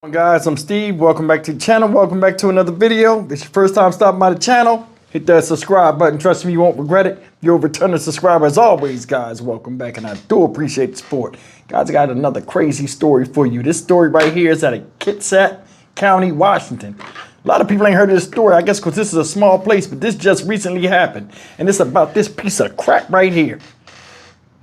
Guys, I'm Steve. Welcome back to the channel. Welcome back to another video. If it's your first time stopping by the channel, hit that subscribe button. Trust me, you won't regret it. You're a returning subscriber as always, guys. Welcome back, and I do appreciate the support. Guys, I got another crazy story for you. This story right here is out of Kitsap County, Washington. A lot of people ain't heard of this story, I guess because this is a small place, but this just recently happened. And it's about this piece of crap right here.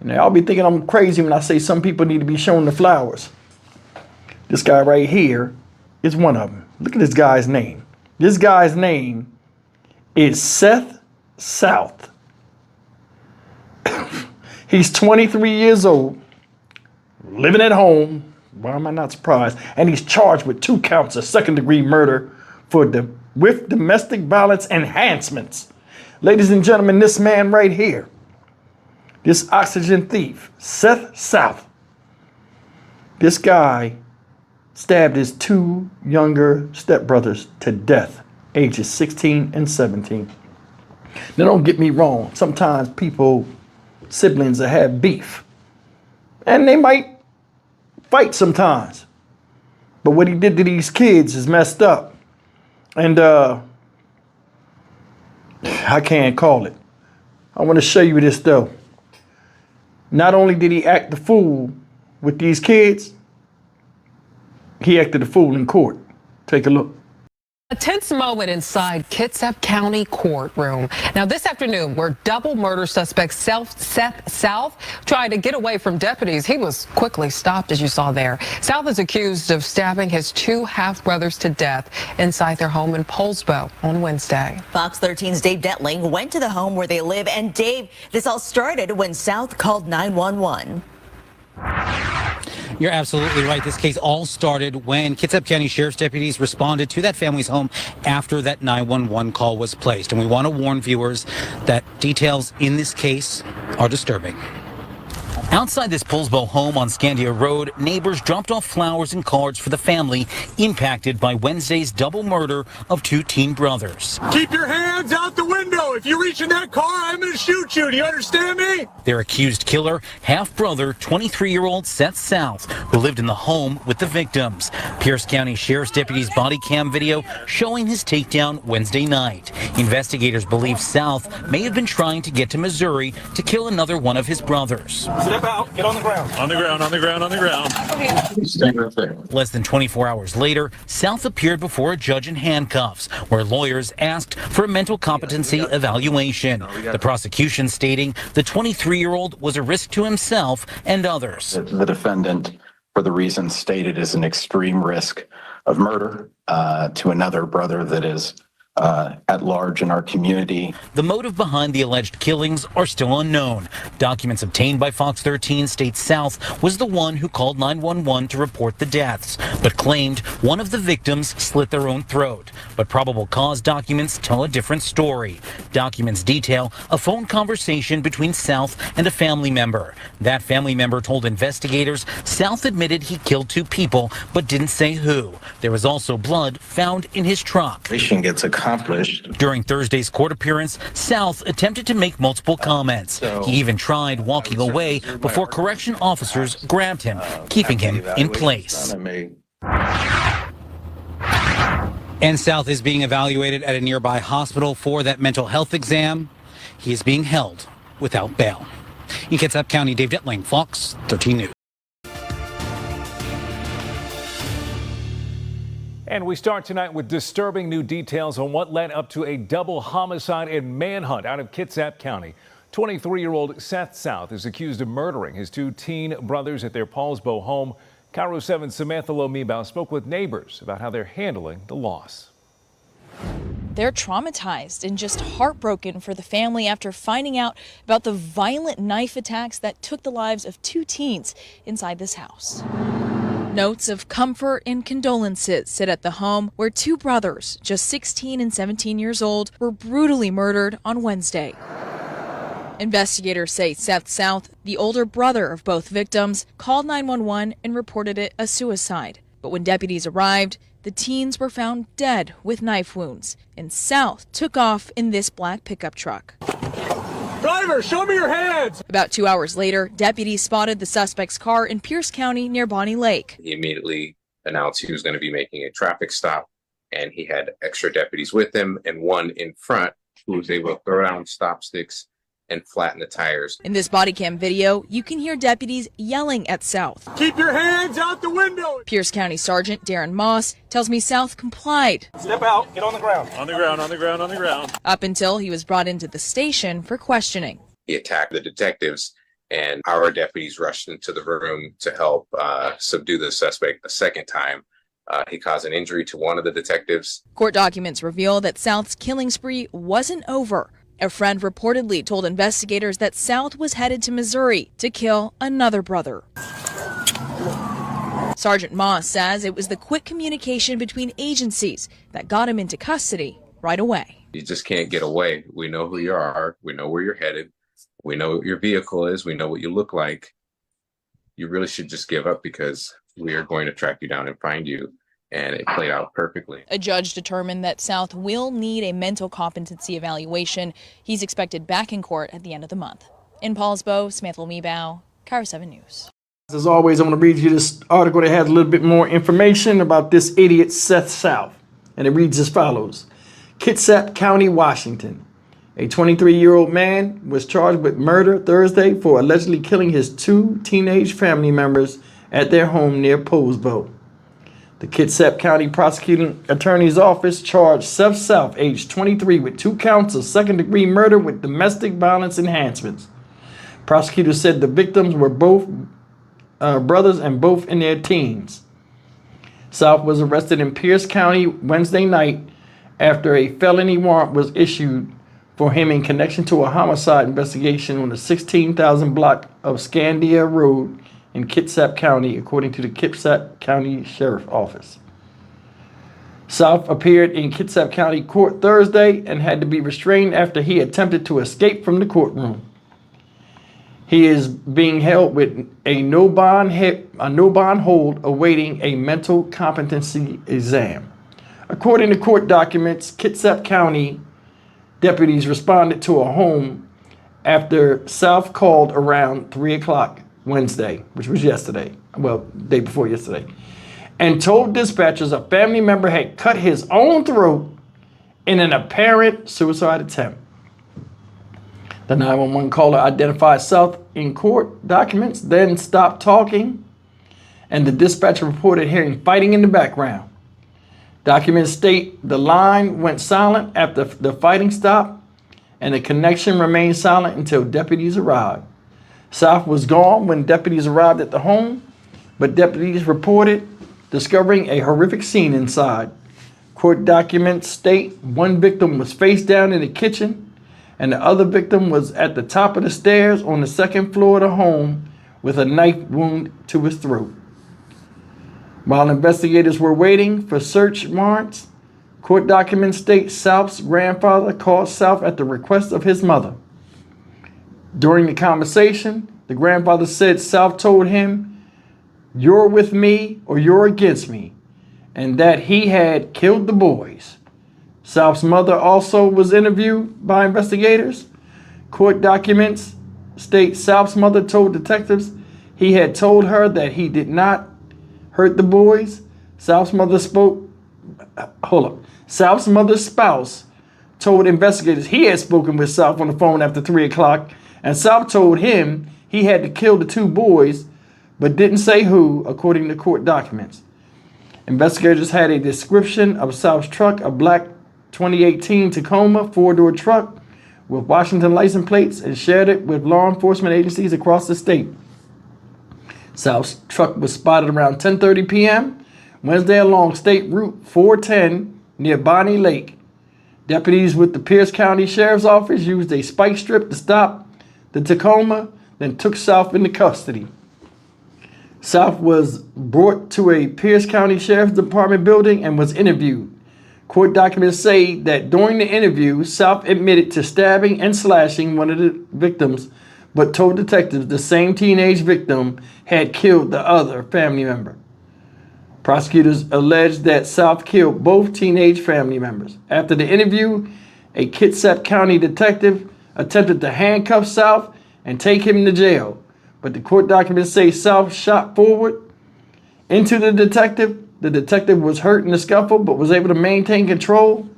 And y'all be thinking I'm crazy when I say some people need to be shown the flowers. This guy right here is one of them. Look at this guy's name. This guy's name is Seth South. He's 23 years old, living at home. Why am I not surprised? And he's charged with 2 counts of second-degree murder with domestic violence enhancements. Ladies and gentlemen, this man right here, this oxygen thief, Seth South, this guy stabbed his 2 younger stepbrothers to death, ages 16 and 17. Now, don't get me wrong. Sometimes siblings that have beef, and they might fight sometimes. But what he did to these kids is messed up. And I can't call it. I want to show you this, though. Not only did he act the fool with these kids, he acted a fool in court. Take a look. A tense moment inside Kitsap County courtroom. Now this afternoon, where double murder suspect Seth South tried to get away from deputies, he was quickly stopped, as you saw there. South is accused of stabbing his 2 half-brothers to death inside their home in Poulsbo on Wednesday. Fox 13's Dave Detling went to the home where they live. And Dave, this all started when South called 911. You're absolutely right. This case all started when Kitsap County Sheriff's deputies responded to that family's home after that 911 call was placed. And we want to warn viewers that details in this case are disturbing. Outside this Poulsbo home on Scandia Road, neighbors dropped off flowers and cards for the family impacted by Wednesday's double murder of 2 teen brothers. Keep your hands out the window. If you reach in that car, I'm going to shoot you. Do you understand me? Their accused killer, half-brother, 23-year-old Seth South, who lived in the home with the victims. Pierce County Sheriff's deputies' body cam video showing his takedown Wednesday night. Investigators believe South may have been trying to get to Missouri to kill another one of his brothers. Step out. Get on the ground. On the ground, on the ground, on the ground. Okay. Stay right there. Less than 24 hours later, South appeared before a judge in handcuffs, where lawyers asked for a mental competency evaluation. The prosecution stating the 23-year-old was a risk to himself and others. The defendant, for the reasons stated, is an extreme risk of murder to another brother that is at large in our community. The motive behind the alleged killings are still unknown. Documents obtained by Fox 13 state South was the one who called 911 to report the deaths, but claimed one of the victims slit their own throat. But probable cause documents tell a different story. Documents detail a phone conversation between South and a family member. That family member told investigators South admitted he killed 2 people, but didn't say who. There was also blood found in his truck. Mission gets accomplished. During Thursday's court appearance, South attempted to make multiple comments. He even tried walking away before correction officers grabbed him, keeping him in place. And South is being evaluated at a nearby hospital for that mental health exam. He is being held without bail. In Kitsap County, Dave Detling, Fox 13 News. And we start tonight with disturbing new details on what led up to a double homicide and manhunt out of Kitsap County. 23-year-old Seth South is accused of murdering his 2 teen brothers at their Poulsbo home. Cairo 7's Samantha Lomibao spoke with neighbors about how they're handling the loss. They're traumatized and just heartbroken for the family after finding out about the violent knife attacks that took the lives of 2 teens inside this house. Notes of comfort and condolences sit at the home where 2 brothers, just 16 and 17 years old, were brutally murdered on Wednesday. Investigators say Seth South, the older brother of both victims, called 911 and reported it a suicide. But when deputies arrived, the teens were found dead with knife wounds, and South took off in this black pickup truck. Driver, show me your hands. About 2 hours later, deputies spotted the suspect's car in Pierce County near Bonnie Lake. He immediately announced he was going to be making a traffic stop, and he had extra deputies with him and one in front who was able to throw down stop sticks and flatten the tires. In this body cam video, you can hear deputies yelling at South. Keep your hands out the window. Pierce County Sergeant Darren Moss tells me South complied. Step out, get on the ground. On the ground, on the ground, on the ground. Up until he was brought into the station for questioning. He attacked the detectives, and our deputies rushed into the room to help subdue the suspect a second time. He caused an injury to one of the detectives. Court documents reveal that South's killing spree wasn't over. A friend reportedly told investigators that South was headed to Missouri to kill another brother. Sergeant Moss says it was the quick communication between agencies that got him into custody right away. You just can't get away. We know who you are. We know where you're headed. We know what your vehicle is. We know what you look like. You really should just give up, because we are going to track you down and find you. And it played out perfectly. A judge determined that South will need a mental competency evaluation. He's expected back in court at the end of the month. In Paulsbo, Samantha Meebow, Cairo 7 News. As always, I'm going to read you this article that has a little bit more information about this idiot Seth South. And it reads as follows. Kitsap County, Washington. A 23-year-old man was charged with murder Thursday for allegedly killing his 2 teenage family members at their home near Paulsbo. The Kitsap County Prosecuting Attorney's Office charged Seth South, age 23, with 2 counts of second-degree murder with domestic violence enhancements. Prosecutors said the victims were both brothers and both in their teens. South was arrested in Pierce County Wednesday night after a felony warrant was issued for him in connection to a homicide investigation on the 16,000 block of Scandia Road in Kitsap County, according to the Kitsap County Sheriff's Office. South appeared in Kitsap County Court Thursday and had to be restrained after he attempted to escape from the courtroom. He is being held with a no bond hold, awaiting a mental competency exam. According to court documents, Kitsap County deputies responded to a home after South called around 3 o'clock Wednesday, which was yesterday, day before yesterday, and told dispatchers a family member had cut his own throat in an apparent suicide attempt. The 911 caller identified South in court documents, then stopped talking, and the dispatcher reported hearing fighting in the background. Documents state the line went silent after the fighting stopped, and the connection remained silent until deputies arrived. South was gone when deputies arrived at the home, but deputies reported discovering a horrific scene inside. Court documents state one victim was face down in the kitchen, and the other victim was at the top of the stairs on the second floor of the home with a knife wound to his throat. While investigators were waiting for search warrants, court documents state South's grandfather called South at the request of his mother. During the conversation, the grandfather said South told him, "You're with me or you're against me," and that he had killed the boys. South's mother also was interviewed by investigators. Court documents state South's mother told detectives he had told her that he did not hurt the boys. South's mother's spouse told investigators he had spoken with South on the phone after 3 o'clock, and South told him he had to kill the 2 boys, but didn't say who, according to court documents. Investigators had a description of South's truck, a black 2018 Tacoma 4-door truck with Washington license plates, and shared it with law enforcement agencies across the state. South's truck was spotted around 10:30 p.m. Wednesday along State Route 410 near Bonnie Lake. Deputies with the Pierce County Sheriff's Office used a spike strip to stop the Tacoma, then took South into custody. South was brought to a Pierce County Sheriff's Department building and was interviewed. Court documents say that during the interview, South admitted to stabbing and slashing one of the victims, but told detectives the same teenage victim had killed the other family member. Prosecutors alleged that South killed both teenage family members. After the interview, a Kitsap County detective attempted to handcuff South and take him to jail, but the court documents say South shot forward into the detective The detective was hurt in the scuffle, but was able to maintain control.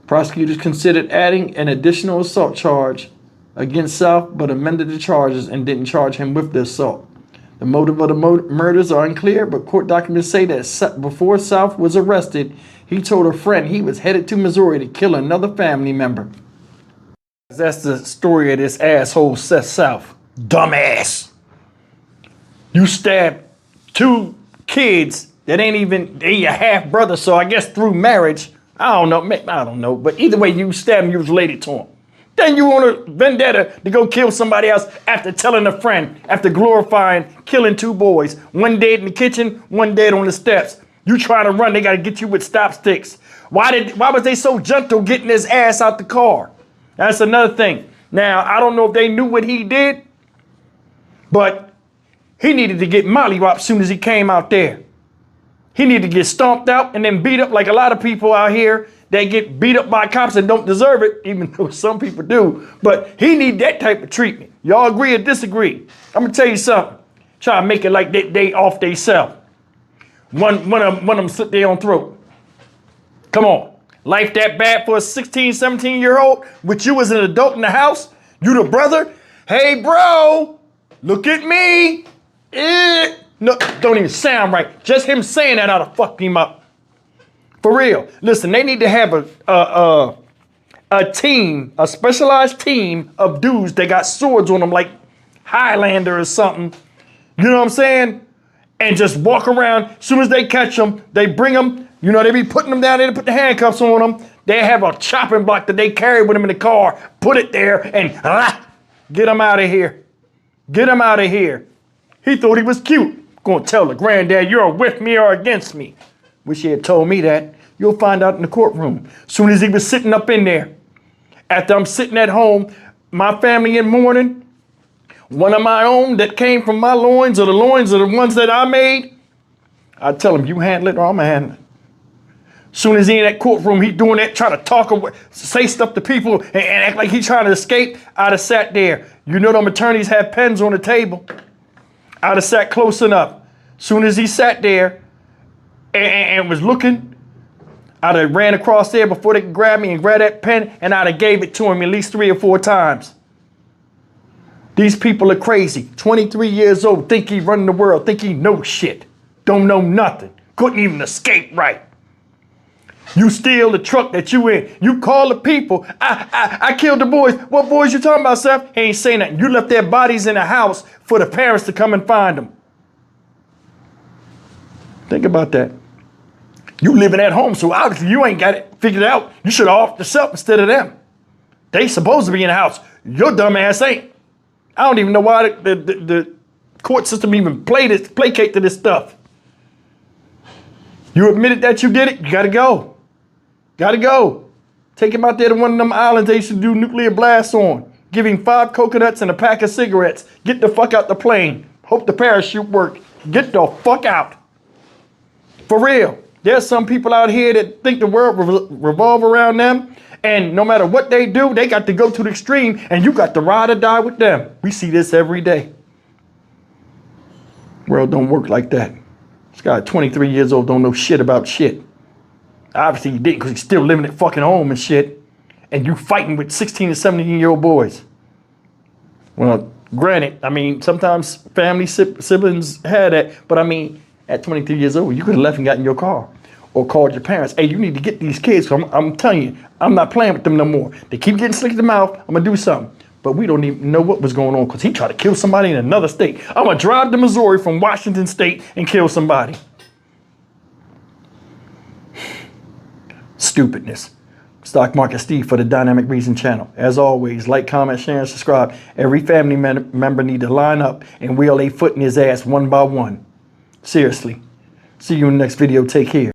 Prosecutors considered adding an additional assault charge against South, but amended the charges and didn't charge him with the assault. The motive of the murders are unclear, but court documents say that before South was arrested, he told a friend he was headed to Missouri to kill another family member. That's the story of this asshole Seth South. Dumbass. You stabbed 2 kids that ain't even, they your half brother, so I guess through marriage, I don't know, but either way you stabbed him, you was related to him. Then you want a vendetta to go kill somebody else after telling a friend, after glorifying killing 2 boys, one dead in the kitchen, one dead on the steps. You trying to run, they gotta get you with stop sticks. Why was they so gentle getting his ass out the car? That's another thing. Now, I don't know if they knew what he did, but he needed to get mollywopped as soon as he came out there. He needed to get stomped out and then beat up like a lot of people out here that get beat up by cops and don't deserve it, even though some people do. But he need that type of treatment. Y'all agree or disagree? I'm gonna tell you something. Try to make it like they off they self. One of them slit their own throat. Come on. Life that bad for a 16, 17-year-old with you as an adult in the house? You the brother? Hey, bro, look at me. No, don't even sound right. Just him saying that ought to fuck him up. For real. Listen, they need to have a team, a specialized team of dudes that got swords on them like Highlander or something. You know what I'm saying? And just walk around. As soon as they catch them, they bring them. You know, they be putting them down there to put the handcuffs on them. They have a chopping block that they carry with them in the car. Put it there and get them out of here. Get him out of here. He thought he was cute. Gonna tell the granddad you're with me or against me. Wish he had told me that. You'll find out in the courtroom. Soon as he was sitting up in there. After I'm sitting at home, my family in mourning, one of my own that came from my loins or the loins of the ones that I made, I tell him, you handle it or I'm gonna handle it. Soon as he in that courtroom, he doing that, trying to talk, say stuff to people and act like he's trying to escape. I'd have sat there. You know them attorneys have pens on the table. I'd have sat close enough. Soon as he sat there and was looking, I'd have ran across there before they could grab me and grab that pen, and I'd have gave it to him at least 3 or 4 times. These people are crazy. 23 years old, think he running the world, think he knows shit. Don't know nothing. Couldn't even escape right. You steal the truck that you in. You call the people. I killed the boys. What boys you talking about, Seth? He ain't saying nothing. You left their bodies in the house for the parents to come and find them. Think about that. You living at home, so obviously you ain't got it figured out. You should have off yourself instead of them. They supposed to be in the house. Your dumb ass ain't. I don't even know why the court system even placate to this stuff. You admitted that you did it, you gotta go. Gotta go. Take him out there to one of them islands they used to do nuclear blasts on. Give him 5 coconuts and a pack of cigarettes. Get the fuck out the plane. Hope the parachute worked. Get the fuck out. For real. There's some people out here that think the world revolve around them, and no matter what they do, they got to go to the extreme, and you got to ride or die with them. We see this every day. World don't work like that. This guy 23 years old don't know shit about shit. Obviously he didn't, because he's still living at fucking home and shit. And you fighting with 16 and 17-year-old boys. Well, granted, I mean, sometimes family siblings had that, but I mean, at 23 years old, you could have left and got in your car or called your parents. Hey, you need to get these kids. I'm telling you, I'm not playing with them no more. They keep getting slick in the mouth. I'm gonna do something. But we don't even know what was going on because he tried to kill somebody in another state. I'm gonna drive to Missouri from Washington State and kill somebody. Stupidness. Stock Market Steve for the Dynamic Reason channel. As always, like, comment, share, and subscribe. Every family member need to line up and wheel a foot in his ass one by one. Seriously. See you in the next video. Take care.